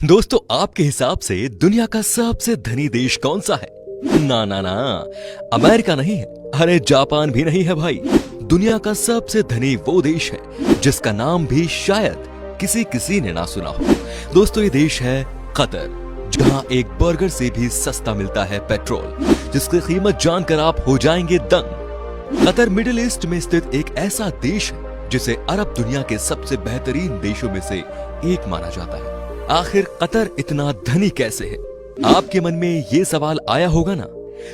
दोस्तों, आपके हिसाब से दुनिया का सबसे धनी देश कौन सा है? ना ना ना, अमेरिका नहीं है। अरे जापान भी नहीं है भाई। दुनिया का सबसे धनी वो देश है जिसका नाम भी शायद किसी किसी ने ना सुना हो। दोस्तों, ये देश है कतर, जहां एक बर्गर से भी सस्ता मिलता है पेट्रोल, जिसकी कीमत जानकर आप हो जाएंगे दंग। कतर मिडिल ईस्ट में स्थित एक ऐसा देश है जिसे अरब दुनिया के सबसे बेहतरीन देशों में से एक माना जाता है। आखिर कतर इतना धनी कैसे है? आपके मन में ये सवाल आया होगा ना?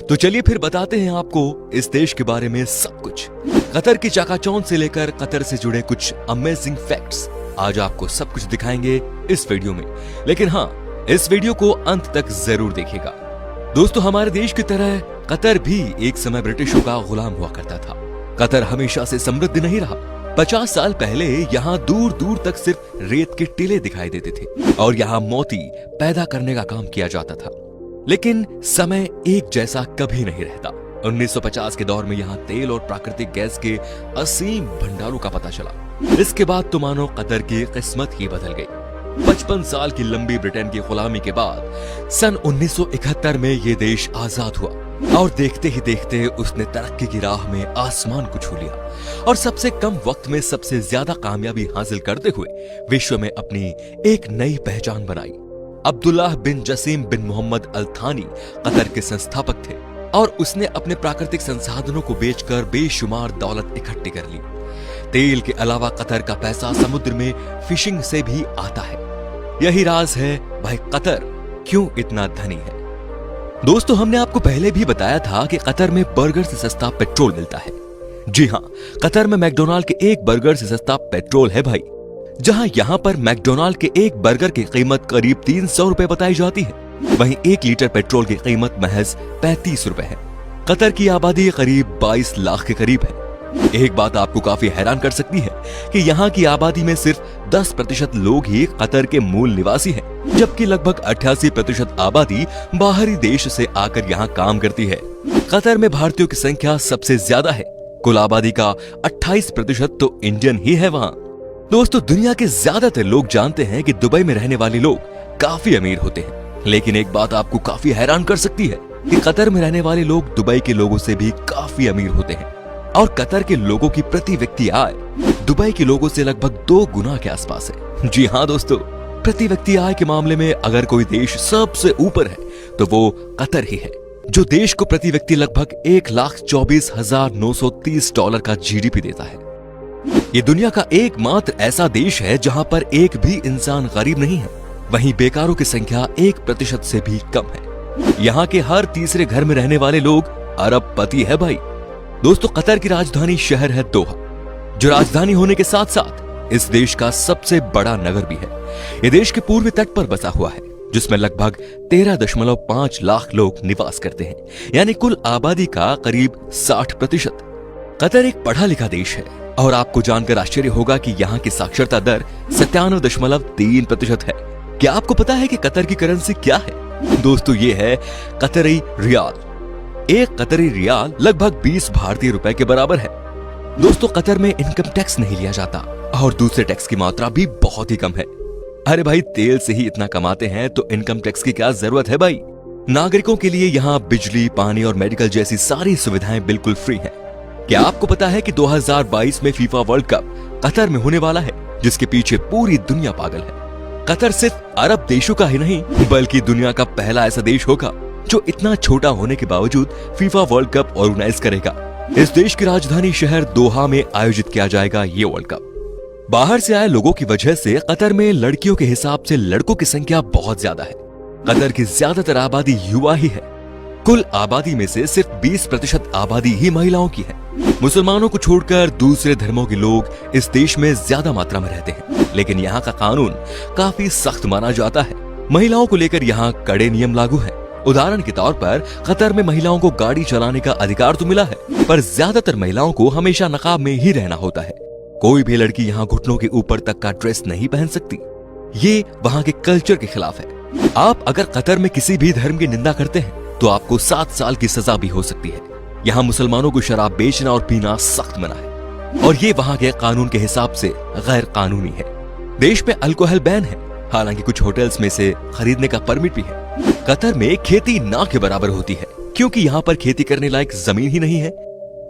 तो चलिए फिर बताते हैं आपको इस देश के बारे में सब कुछ। कतर की चाकाचौंध से लेकर कतर से जुड़े कुछ अमेजिंग फैक्ट्स आज आपको सब कुछ दिखाएंगे इस वीडियो में। लेकिन हाँ, इस वीडियो को अंत तक जरूर देखिएगा। दोस्तों, हमारे देश की तरह कतर भी एक समय ब्रिटिशों का गुलाम हुआ करता था। कतर हमेशा से समृद्ध नहीं रहा। 50 साल पहले यहाँ दूर दूर तक सिर्फ रेत के टीले दिखाई देते थे और यहाँ मोती पैदा करने का काम किया जाता था। लेकिन समय एक जैसा कभी नहीं रहता। 1950 के दौर में यहाँ तेल और प्राकृतिक गैस के असीम भंडारों का पता चला। इसके बाद तो मानो कतर की किस्मत ही बदल गई। 55 साल की लंबी ब्रिटेन की गुलामी के बाद सन 1971 में ये देश आजाद हुआ और देखते ही देखते उसने तरक्की की राह में आसमान को छू लिया और सबसे कम वक्त में सबसे ज्यादा कामयाबी हासिल करते हुए विश्व में अपनी एक नई पहचान बनाई। अब्दुल्लाह बिन जसीम बिन मोहम्मद अल थानी कतर के संस्थापक थे और उसने अपने प्राकृतिक संसाधनों को बेचकर बेशुमार दौलत इकट्ठी कर ली। तेल के अलावा कतर का पैसा समुद्र में फिशिंग से भी आता है। यही राज है भाई, कतर क्यों इतना धनी है। दोस्तों, हमने आपको पहले भी बताया था कि कतर में बर्गर से सस्ता पेट्रोल मिलता है। जी हाँ, कतर में मैकडोनाल्ड के एक बर्गर से सस्ता पेट्रोल है भाई। जहां यहाँ पर मैकडोनाल्ड के एक बर्गर की कीमत करीब 300 रुपए बताई जाती है, वहीं 1 लीटर पेट्रोल की कीमत महज 35 रुपए है। कतर की आबादी करीब 22 लाख के करीब है। एक बात आपको काफी हैरान कर सकती है कि यहाँ की आबादी में सिर्फ 10% लोग ही कतर के मूल निवासी हैं, जबकि लगभग 88% आबादी बाहरी देश से आकर यहाँ काम करती है। कतर में भारतीयों की संख्या सबसे ज्यादा है। कुल आबादी का 28% तो इंडियन ही है वहाँ। दोस्तों, दुनिया के ज्यादातर लोग जानते हैं कि दुबई में रहने वाले लोग काफी अमीर होते हैं, लेकिन एक बात आपको काफी हैरान कर सकती है कि कतर में रहने वाले लोग दुबई के लोगों से भी काफी अमीर होते हैं और कतर के लोगों की प्रति व्यक्ति आय दुबई के लोगों से लगभग 2 गुना के आसपास है। जी हाँ दोस्तों, प्रति व्यक्ति आय के मामले में अगर कोई देश सबसे ऊपर है तो वो कतर ही है, जो देश को प्रति व्यक्ति लगभग $1,24,930 का जीडीपी देता है। ये दुनिया का एकमात्र ऐसा देश है जहां पर एक भी इंसान गरीब नहीं है। वहीं बेकारों की संख्या 1% से भी कम है। यहाँ के हर तीसरे घर में रहने वाले लोग अरबपति है भाई। दोस्तों, कतर की राजधानी शहर है दोहा, जो राजधानी होने के साथ साथ इस देश का सबसे बड़ा नगर भी है। यह देश के पूर्वी तट पर बसा हुआ है, जिसमें लगभग 13.5 लाख लोग निवास करते हैं, यानी कुल आबादी का करीब 60%। कतर एक पढ़ा लिखा देश है और आपको जानकर आश्चर्य होगा कि यहाँ की साक्षरता दर 97.3% है। क्या आपको पता है कि कतर की करेंसी क्या है? दोस्तों, ये है कतरी रियाल। एक कतरी रियाल लगभग 20 भारतीय रुपए के बराबर है। दोस्तों, कतर में इनकम टैक्स नहीं लिया जाता और दूसरे टैक्स की मात्रा भी बहुत ही कम है। अरे भाई, तेल से ही इतना कमाते हैं तो इनकम टैक्स की क्या जरूरत है भाई। नागरिकों के लिए यहाँ बिजली, पानी और मेडिकल जैसी सारी सुविधाएं बिल्कुल फ्री हैं। क्या आपको पता है कि 2022 में फीफा वर्ल्ड कप कतर में होने वाला है, जिसके पीछे पूरी दुनिया पागल है। कतर सिर्फ अरब देशों का ही नहीं बल्कि दुनिया का पहला ऐसा देश होगा जो इतना छोटा होने के बावजूद फीफा वर्ल्ड कप ऑर्गेनाइज करेगा। इस देश की राजधानी शहर दोहा में आयोजित किया जाएगा ये वर्ल्ड कप। बाहर से आए लोगों की वजह से कतर में लड़कियों के हिसाब से लड़कों की संख्या बहुत ज्यादा है। कतर की ज्यादातर आबादी युवा ही है। कुल आबादी में से सिर्फ 20% आबादी ही महिलाओं की है। मुसलमानों को छोड़कर दूसरे धर्मों के लोग इस देश में ज्यादा मात्रा में रहते हैं, लेकिन यहाँ का कानून काफी सख्त माना जाता है। महिलाओं को लेकर यहाँ कड़े नियम लागू है। उदाहरण के तौर पर कतर में महिलाओं को गाड़ी चलाने का अधिकार तो मिला है, पर ज्यादातर महिलाओं को हमेशा नकाब में ही रहना होता है। कोई भी लड़की यहाँ घुटनों के ऊपर तक का ड्रेस नहीं पहन सकती। ये वहाँ के कल्चर के खिलाफ है। आप अगर कतर में किसी भी धर्म की निंदा करते हैं तो आपको 7 साल की सजा भी हो सकती है। यहाँ मुसलमानों को शराब बेचना और पीना सख्त मना है और ये वहाँ के कानून के हिसाब से गैर कानूनी है। देश में अल्कोहल बैन है हालांकि कुछ होटल्स में से खरीदने का परमिट भी है। कतर में खेती ना के बराबर होती है क्योंकि यहाँ पर खेती करने लायक जमीन ही नहीं है।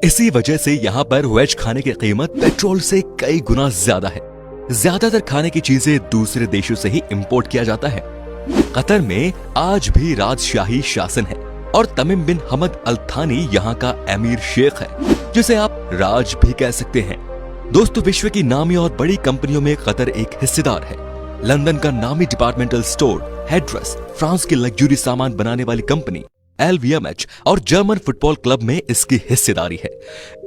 इसी वजह से यहाँ पर वेज खाने की कीमत पेट्रोल से कई गुना ज्यादा है। ज्यादातर खाने की चीजें दूसरे देशों से ही इंपोर्ट किया जाता है। कतर में आज भी राजशाही शासन है और तमीम बिन हमद अल थानी यहाँ का अमीर शेख है, जिसे आप राज भी कह सकते हैं। दोस्तों, विश्व की नामी और बड़ी कंपनियों में कतर एक हिस्सेदार है। लंदन का नामी डिपार्टमेंटल स्टोर हेड्रेस, फ्रांस की लग्जरी सामान बनाने वाली कंपनी LVMH और जर्मन फुटबॉल क्लब में इसकी हिस्सेदारी है।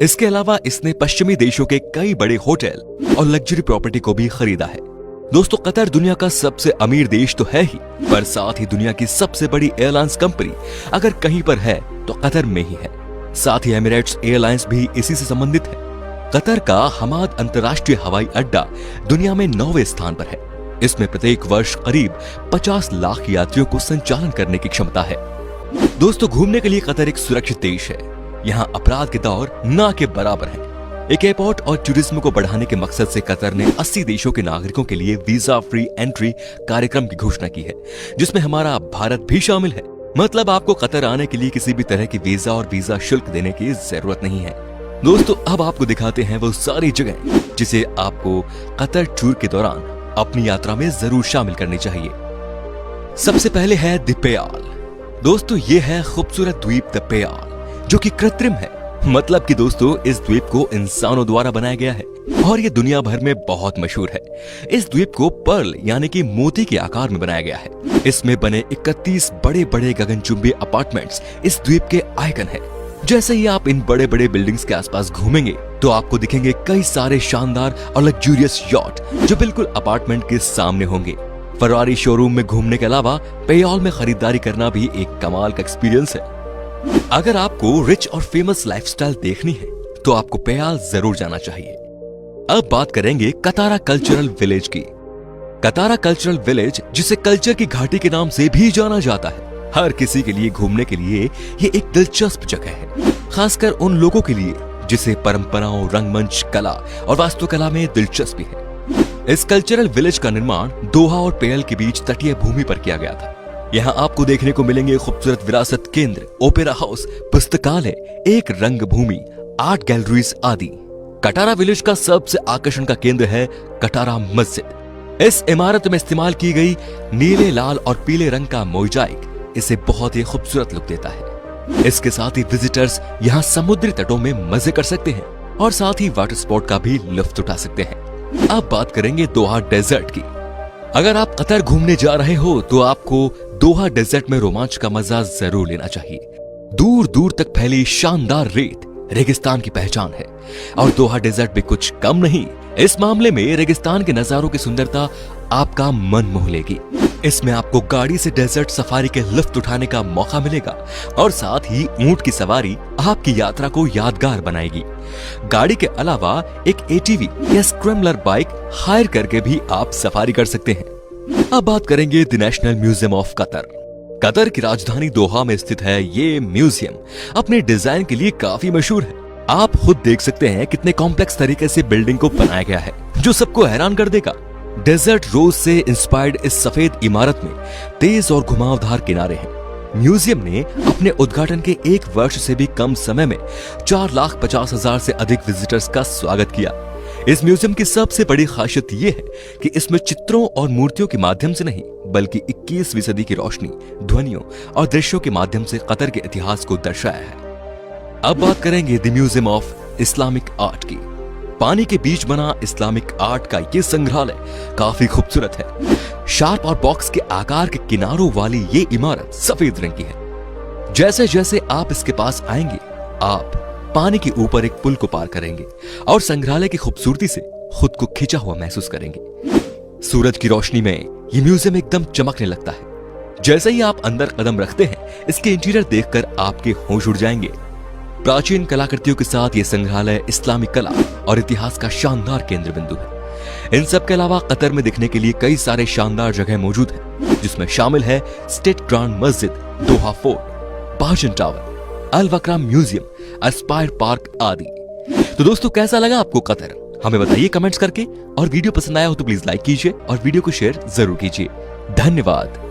इसके अलावा इसने पश्चिमी देशों के कई बड़े होटल और लग्जरी प्रॉपर्टी को भी खरीदा है। दोस्तों, कतर दुनिया का सबसे अमीर देश तो है ही, पर साथ ही दुनिया की सबसे बड़ी एयरलाइंस कंपनी अगर कहीं पर है तो कतर में ही है। साथ ही एमिरेट्स एयरलाइंस भी इसी से संबंधित है। कतर का हमाद अंतर्राष्ट्रीय हवाई अड्डा दुनिया में 9वें स्थान पर है। इसमें प्रत्येक वर्ष करीब 50 लाख यात्रियों को संचालन करने की क्षमता है। दोस्तों, घूमने के लिए कतर एक सुरक्षित देश है। यहाँ अपराध के दौर ना के बराबर है। एक एयरपोर्ट और टूरिज्म को बढ़ाने के मकसद से कतर ने 80 देशों के नागरिकों के लिए वीजा फ्री एंट्री कार्यक्रम की घोषणा की है, जिसमें हमारा भारत भी शामिल है। मतलब आपको कतर आने के लिए किसी भी तरह की वीजा और वीजा शुल्क देने की जरूरत नहीं है। दोस्तों, अब आपको दिखाते हैं वो सारी जगह जिसे आपको कतर टूर के दौरान अपनी यात्रा में जरूर शामिल करनी चाहिए। सबसे पहले है द पेयाल। दोस्तों, ये है खूबसूरत द्वीप द पेयाल, जो कि कृत्रिम है। मतलब कि दोस्तों, इस द्वीप को इंसानों द्वारा बनाया गया है और ये दुनिया भर में बहुत मशहूर है। इस द्वीप को पर्ल यानी कि मोती के आकार में बनाया गया है। इसमें बने 31 बड़े बड़े गगनचुंबी अपार्टमेंट्स इस द्वीप के आइकन है। जैसे ही आप इन बड़े बड़े बिल्डिंग्स के आसपास घूमेंगे तो आपको दिखेंगे कई सारे शानदार और लग्जूरियस यॉट जो बिल्कुल अपार्टमेंट के सामने होंगे। फरारी शोरूम में घूमने के अलावा पेयाल में खरीदारी करना भी एक कमाल का एक्सपीरियंस है। अगर आपको रिच और फेमस लाइफस्टाइल देखनी है तो आपको पेयाल जरूर जाना चाहिए। अब बात करेंगे कतारा कल्चरल विलेज की। कतारा कल्चरल विलेज, जिसे कल्चर की घाटी के नाम से भी जाना जाता है, हर किसी के लिए घूमने के लिए ये एक दिलचस्प जगह है, खासकर उन लोगों के लिए जिसे परंपराओं, रंगमंच, कला और वास्तुकला में दिलचस्पी है। इस कल्चरल विलेज का निर्माण दोहा और पेयल के बीच तटीय भूमि पर किया गया था। यहाँ आपको देखने को मिलेंगे खूबसूरत विरासत केंद्र, ओपेरा हाउस, पुस्तकालय, एक रंगभूमि, आर्ट गैलरीज आदि। कटारा विलेज का सबसे आकर्षण का केंद्र है कटारा मस्जिद। इस इमारत में इस्तेमाल की गई नीले, लाल और पीले रंग का मोजाइक इसे बहुत ही खूबसूरत लुक देता है। इसके साथ ही विजिटर्स यहाँ समुद्री तटों में मजे कर सकते हैं और साथ ही वाटर स्पोर्ट का भी लुत्फ उठा सकते हैं। अब बात करेंगे दोहा डेजर्ट की। अगर आप कतर घूमने जा रहे हो तो आपको दोहा डेजर्ट में रोमांच का मजा जरूर लेना चाहिए। दूर दूर तक फैली शानदार रेत रेगिस्तान की पहचान है और दोहा डेजर्ट भी कुछ कम नहीं। इस मामले में रेगिस्तान के नजारों की सुंदरता आपका मन मोह लेगी। इसमें आपको गाड़ी से डेजर्ट सफारी के लुत्फ उठाने का मौका मिलेगा और साथ ही ऊंट की सवारी आपकी यात्रा को यादगार बनाएगी। गाड़ी के अलावा एक ATV या स्क्रैम्बलर बाइक हायर करके भी आप सफारी कर सकते हैं। अब बात करेंगे the national museum of Qatar. Qatar की राजधानी दोहा में स्थित है ये म्यूजियम अपने डिजाइन के लिए काफी मशहूर है। आप खुद देख सकते हैं कितने कॉम्प्लेक्स तरीके से बिल्डिंग को बनाया गया है, जो सबको हैरान कर देगा। डेजर्ट रोज से इंस्पायर्ड इस सफेद इमारत में तेज और घुमावदार किनारे हैं। म्यूजियम ने अपने उद्घाटन के 1 वर्ष से भी कम समय में 4,50,000 से अधिक विजिटर्स का स्वागत किया। इस म्यूजियम की सबसे बड़ी खासियत ये है कि इसमें चित्रों और मूर्तियों के माध्यम से नहीं, बल्कि 21वीं सदी की रोशनी, ध्वनियों और दृश्यों के माध्यम से कतर के इतिहास को दर्शाया है। अब बात करेंगे the museum of Islamic art की। पानी के बीच बना इस्लामिक आर्ट का ये संग्रहालय काफी खूबसूरत है। शार्प और बॉक्स के आकार के किनारों वाली ये इमारत सफेद रंग की है। जैसे जैसे आप इसके पास आएंगे, आप पानी के ऊपर एक पुल को पार करेंगे और संग्रहालय की खूबसूरती से खुद को खिंचा हुआ महसूस करेंगे। सूरज की रोशनी में ये म्यूजियम एकदम चमकने लगता है। जैसे ही आप अंदर कदम रखते हैं, इसके इंटीरियर देखकर आपके होश उड़ जाएंगे। प्राचीन कलाकृतियों के साथ ये संग्रहालय इस्लामी कला और इतिहास का शानदार केंद्र बिंदु है। इन सब के अलावा कतर में दिखने के लिए कई सारे शानदार जगह मौजूद हैं, जिसमें शामिल है स्टेट ग्रांड मस्जिद, दोहा फोर्ट, बाजन टावर, अल वक्रा म्यूजियम, एस्पायर पार्क आदि। तो दोस्तों, कैसा लगा आपको कतर? हमें बताइए कमेंट्स करके, और वीडियो पसंद आया हो तो प्लीज लाइक कीजिए और वीडियो को शेयर जरूर कीजिए। धन्यवाद।